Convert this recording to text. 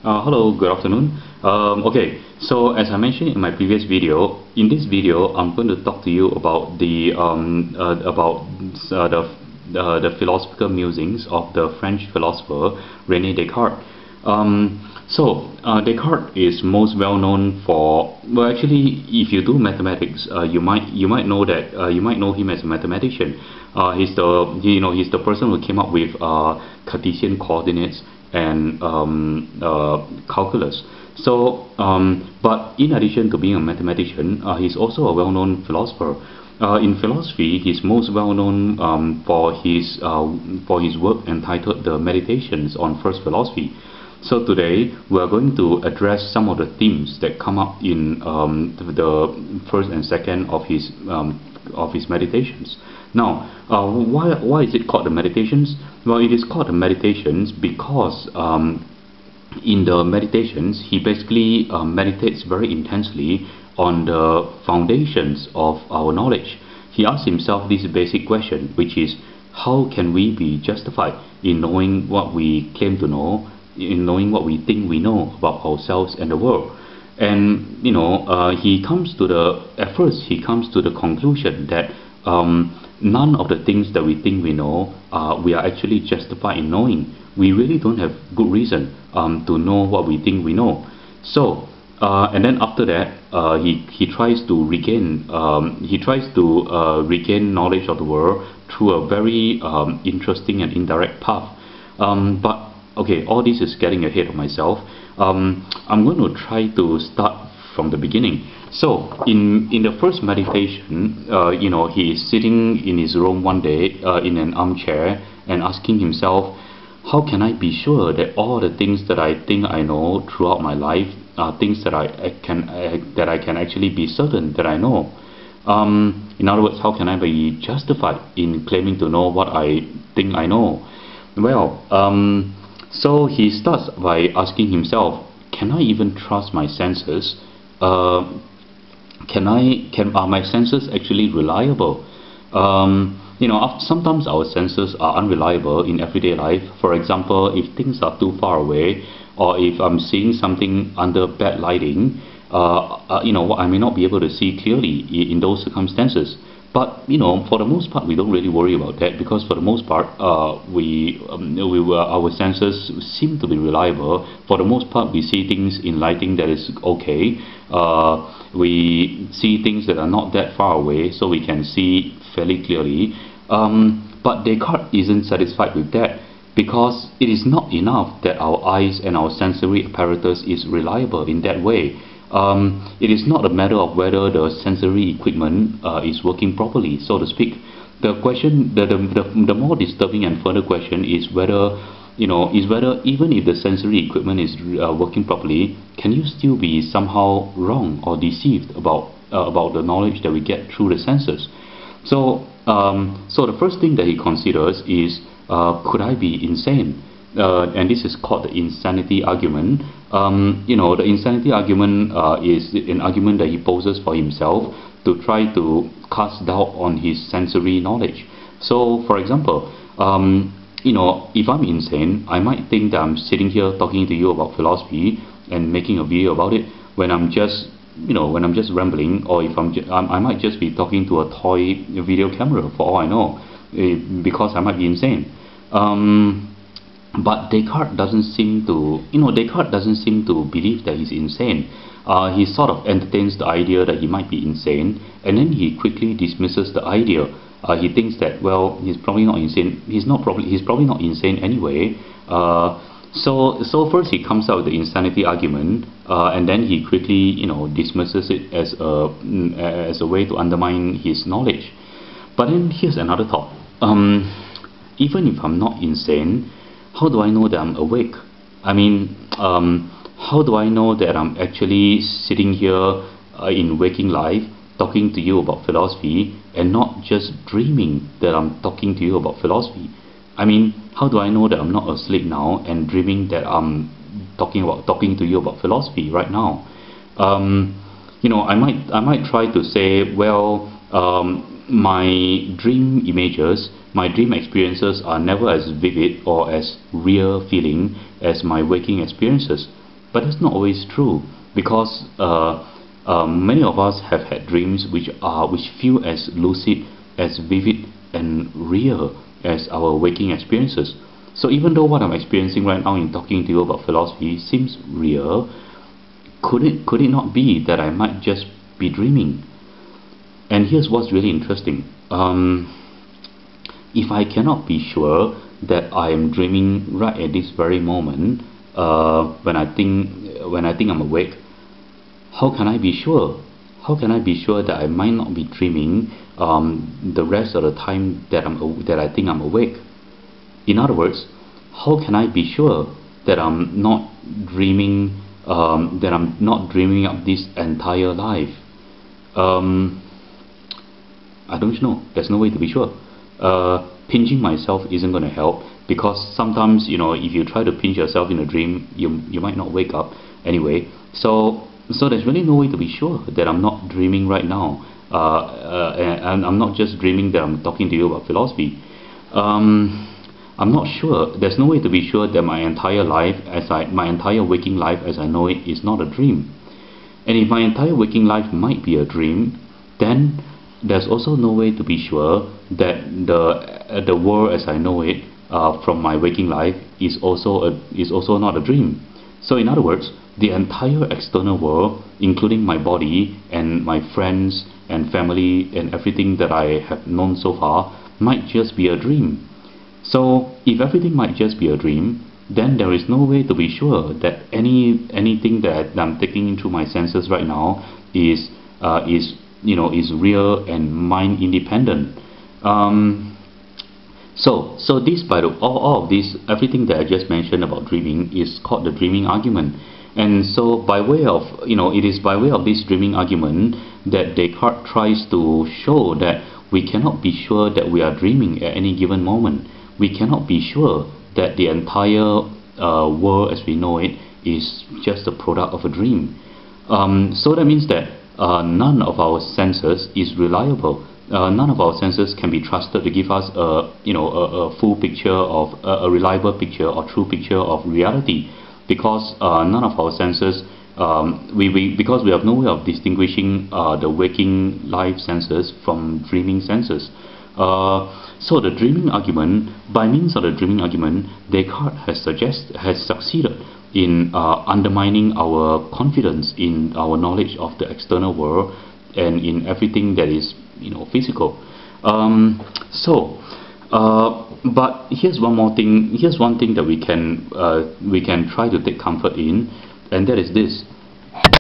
Hello, good afternoon. Okay, so as I mentioned in my previous video, in this video I'm going to talk to you about the philosophical musings of the French philosopher Rene Descartes. Descartes is most well known for, well, actually, if you do mathematics, you might know that you might know him as a mathematician. He's the person who came up with Cartesian coordinates and calculus. But in addition to being a mathematician, he's also a well-known philosopher. In philosophy, he's most well-known for his work entitled "The Meditations on First Philosophy." So today we are going to address some of the themes that come up in the first and second of his meditations. Now, why is it called the Meditations? Well, it is called the Meditations because in the Meditations he basically meditates very intensely on the foundations of our knowledge. He asks himself this basic question, which is, how can we be justified in knowing what we claim to know, in knowing what we think we know about ourselves and the world? And at first he comes to the conclusion that none of the things that we think we know we are actually justified in knowing. We really don't have good reason to know what we think we know. So and then after that he tries to regain knowledge of the world through a very interesting and indirect path. But okay, all this is getting ahead of myself. I'm going to try to start from the beginning. So in the first meditation, he is sitting in his room one day in an armchair and asking himself, how can I be sure that all the things that I think I know throughout my life are things that I can actually be certain that I know? In other words, how can I be justified in claiming to know what I think I know? Well, so he starts by asking himself, can I even trust my senses? Are my senses actually reliable? Sometimes our senses are unreliable in everyday life. For example, if things are too far away, or if I'm seeing something under bad lighting, I may not be able to see clearly in those circumstances. But for the most part, we don't really worry about that, because for the most part, our senses seem to be reliable. For the most part, we see things in lighting that is okay. We see things that are not that far away, so we can see fairly clearly. But Descartes isn't satisfied with that, because it is not enough that our eyes and our sensory apparatus is reliable in that way. It is not a matter of whether the sensory equipment is working properly, so to speak. The question, the more disturbing and further question is whether, even if the sensory equipment is working properly, can you still be somehow wrong or deceived about the knowledge that we get through the senses? So the first thing that he considers is, could I be insane? And this is called the insanity argument. The insanity argument is an argument that he poses for himself to try to cast doubt on his sensory knowledge. So, for example, if I'm insane, I might think that I'm sitting here talking to you about philosophy and making a video about it when I'm just rambling, or if I might just be talking to a toy video camera for all I know, because I might be insane. But Descartes doesn't seem to believe that he's insane. He sort of entertains the idea that he might be insane, and then he quickly dismisses the idea. He thinks that, well, he's probably not insane. He's probably not insane anyway. So first he comes out with the insanity argument, and then he quickly dismisses it as a way to undermine his knowledge. But then here's another thought. Even if I'm not insane, how do I know that I'm awake? I mean, how do I know that I'm actually sitting here in waking life talking to you about philosophy, and not just dreaming that I'm talking to you about philosophy? I mean, how do I know that I'm not asleep now and dreaming that I'm talking to you about philosophy right now? I might try to say, well, my dream images, my dream experiences are never as vivid or as real feeling as my waking experiences. But that's not always true, because many of us have had dreams which feel as lucid, as vivid and real as our waking experiences. So even though what I'm experiencing right now in talking to you about philosophy seems real, could it not be that I might just be dreaming? And here's what's really interesting. If I cannot be sure that I am dreaming right at this very moment, when I think I'm awake, how can I be sure? How can I be sure that I might not be dreaming the rest of the time that I think I'm awake? In other words, how can I be sure that I'm not dreaming up this entire life? I don't know. There's no way to be sure. Pinching myself isn't going to help, because sometimes, if you try to pinch yourself in a dream, you might not wake up anyway. So there's really no way to be sure that I'm not dreaming right now, and I'm not just dreaming that I'm talking to you about philosophy. I'm not sure. There's no way to be sure that my entire waking life as I know it is not a dream. And if my entire waking life might be a dream, then there's also no way to be sure that the world as I know it from my waking life is also not a dream. So in other words, the entire external world, including my body and my friends and family and everything that I have known so far, might just be a dream. So if everything might just be a dream, then there is no way to be sure that anything that I'm taking into my senses right now is real and mind independent. So this, all of this, everything that I just mentioned about dreaming is called the dreaming argument. And so it is by way of this dreaming argument that Descartes tries to show that we cannot be sure that we are dreaming at any given moment. We cannot be sure that the entire world as we know it is just a product of a dream. So that means that none of our senses is reliable. None of our senses can be trusted to give us a full picture of a reliable picture or true picture of reality, because none of our senses because we have no way of distinguishing the waking life senses from dreaming senses. So the dreaming argument, by means of the dreaming argument, Descartes has succeeded in undermining our confidence in our knowledge of the external world and in everything that is physical. But here's one more thing. Here's one thing that we can try to take comfort in, and that is this.